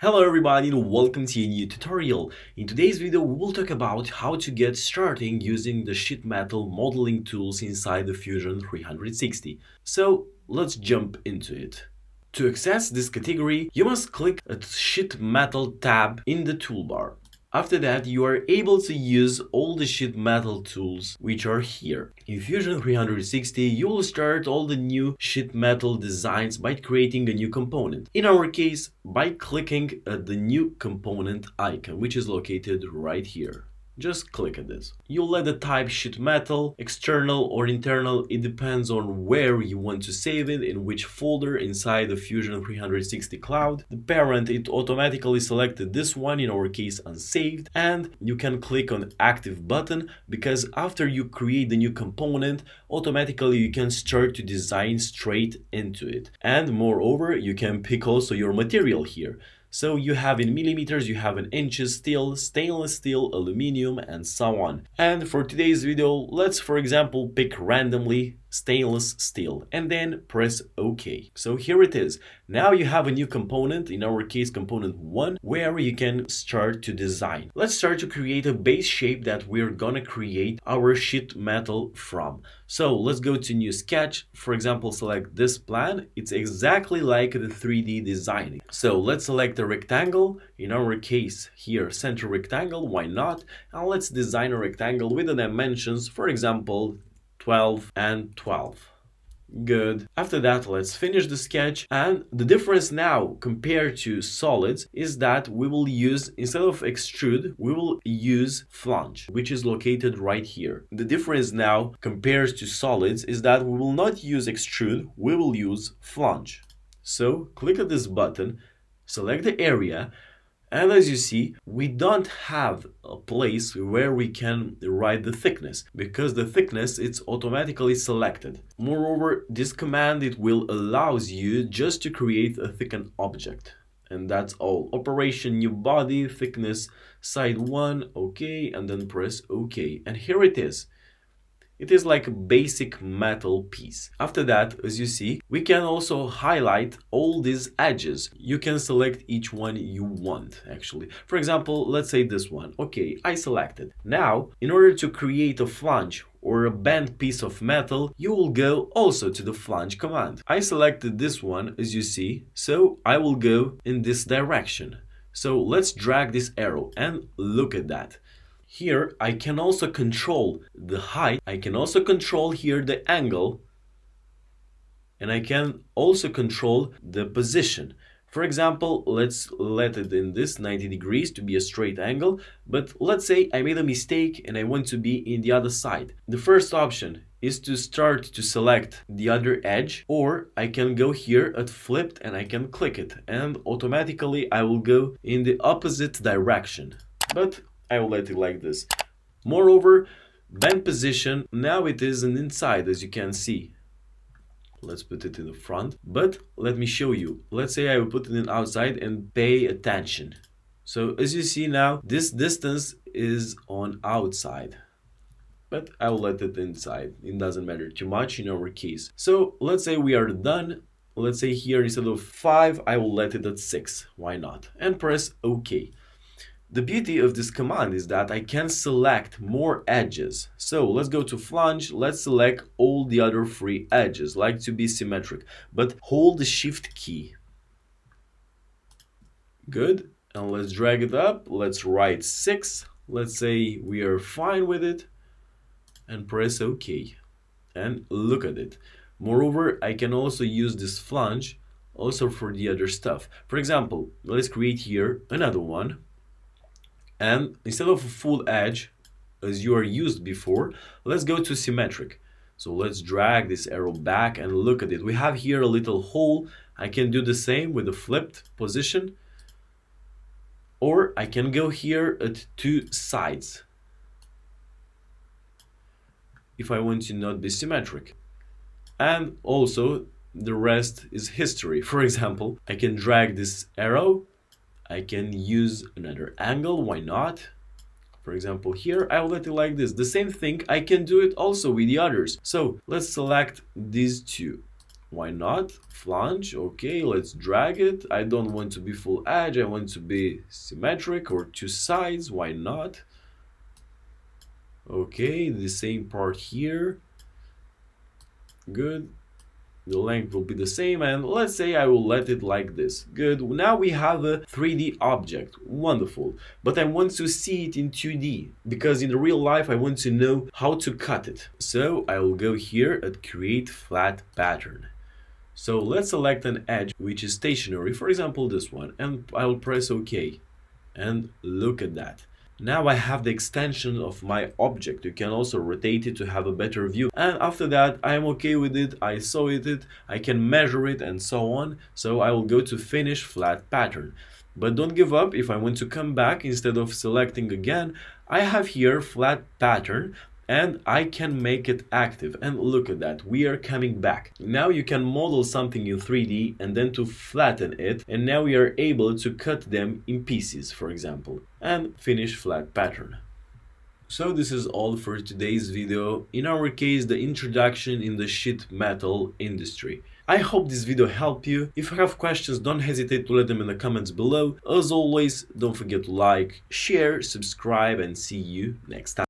Hello everybody and welcome to a new tutorial. In today's video we will talk about how to get starting using the sheet metal modeling tools inside the Fusion 360. So let's jump into it. To access this category, you must click a sheet metal tab in the toolbar. After that, you are able to use all the sheet metal tools which are here. In Fusion 360, you will start all the new sheet metal designs by creating a new component. In our case, by clicking at the new component icon, which is located right here. Just click at this. You'll let the type sheet metal, external or internal, it depends on where you want to save it, in which folder inside the Fusion 360 cloud. The parent, it automatically selected this one, in our case unsaved, and you can click on active button because after you create the new component, automatically you can start to design straight into it. And moreover, you can pick also your material here. So you have in millimeters, you have in inches steel, stainless steel, aluminum, and so on. And for today's video, let's for example pick randomly stainless steel and then press OK. So here it is. Now you have a new component, in our case component 1, where you can start to design. Let's start to create a base shape that we're gonna create our sheet metal from. So let's go to new sketch, for example select this plan. It's exactly like the 3D designing. So let's select a rectangle, in our case here center rectangle, why not? And let's design a rectangle with the dimensions, for example 12 and 12. Good. After that, let's finish the sketch, and the difference now compared to solids is that we will use, instead of extrude, we will use flange, which is located right here. The difference now compared to solids is that we will not use extrude, we will use flange. So click at this button, select the area, and as you see, we don't have a place where we can write the thickness, because the thickness is automatically selected. Moreover, this command, it will allows you just to create a thickened object. And that's all. Operation new body, thickness side 1, OK, and then press OK. And here it is. It is like a basic metal piece. After that, as you see, we can also highlight all these edges. You can select each one you want, actually. For example, let's say this one. Okay, I selected. Now, in order to create a flange or a bent piece of metal, you will go also to the flange command. I selected this one, as you see, so I will go in this direction. So let's drag this arrow and look at that. Here I can also control the height, I can also control here the angle, and I can also control the position. For example, let's let it in this 90 degrees to be a straight angle, but let's say I made a mistake and I want to be in the other side. The first option is to start to select the other edge, or I can go here at flipped and I can click it, and automatically I will go in the opposite direction. But I will let it like this. Moreover, bend position, now it is an inside, as you can see. Let's put it in the front, but let me show you. Let's say I will put it in outside and pay attention. So as you see now, this distance is on outside, but I will let it inside. It doesn't matter too much in our case. So let's say we are done. Let's say here instead of 5, I will let it at 6. Why not? And press OK. The beauty of this command is that I can select more edges. So let's go to flange, let's select all the other 3 edges, like to be symmetric, but hold the shift key. Good, and let's drag it up, let's write 6, let's say we are fine with it, and press OK. And look at it. Moreover, I can also use this flange also for the other stuff. For example, let's create here another one. And instead of a full edge, as you are used before, let's go to symmetric. So let's drag this arrow back and look at it. We have here a little hole. I can do the same with the flipped position. Or I can go here at 2 sides, if I want to not be symmetric. And also, the rest is history. For example, I can drag this arrow. I can use another angle, why not? For example, here I will let it like this. The same thing, I can do it also with the others. So let's select these 2. Why not? Flange, okay, let's drag it. I don't want to be full edge, I want to be symmetric or two sides, why not? Okay, the same part here. Good. The length will be the same, and let's say I will let it like this. Good. Now we have a 3D object. Wonderful. But I want to see it in 2D, because in real life I want to know how to cut it. So I will go here at Create Flat Pattern. So let's select an edge which is stationary, for example this one, and I will press OK. And look at that. Now I have the extension of my object. You can also rotate it to have a better view. And after that, I am okay with it. I saw it, I can measure it and so on. So I will go to Finish Flat Pattern. But don't give up. If I want to come back, instead of selecting again, I have here Flat Pattern. And I can make it active, and look at that, we are coming back. Now you can model something in 3D and then to flatten it, and now we are able to cut them in pieces, for example, and finish flat pattern. So this is all for today's video, in our case the introduction in the sheet metal industry. I hope this video helped you. If you have questions, don't hesitate to let them in the comments below. As always, don't forget to like, share, subscribe, and see you next time.